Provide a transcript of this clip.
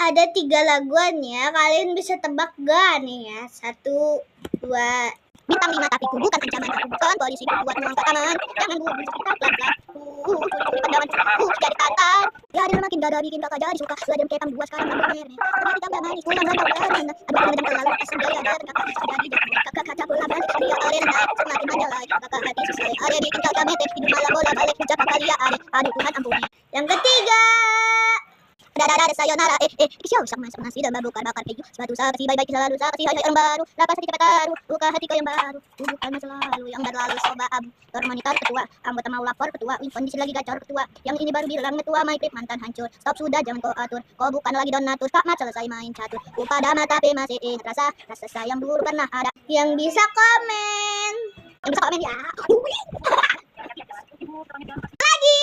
ada 3 laguan ya. Kalian bisa tebak gak nih ya? 1, 2. Bintang 5 tapi ku bukan ancaman, aku bukan polisi, buat uang ke taman. Jangan bunuh kita pelan-pelan. Curi pandangan, jadi tatar. Ya dia makin gada bikin kakak jadi suka. Sudah jam kekam 2 sekarang ambil merek. Jadi tambah manis, pulang dan tahu karena. Aduh kena jam terlalu asam gaya dan kakak bisa jadi jatuh. Kakak kaca bola balik, dia arena. Semakin manja lagi, kakak hati susah. Ada bikin kakak mete, hidup malam bola balik. Ucap kakak liat ada, aduh Tuhan ampuni. Yang ketiga. Ada sayonara siapa sama nasi dan bakar keju sepatu saksi baik-baik selalu saksi hai yang baru lapas hati baru buka hati kau yang baru bukan masa lalu yang berlalu soba abu monitor ketua anggota mau lapor ketua kondisi lagi gacor ketua yang ini baru bilang ketua my trip mantan hancur stop sudah jangan kau atur kau bukan lagi donatur kak mat selesai main catur pada mata tapi masih ingat rasa sayang dulu pernah ada yang bisa komen ya lagi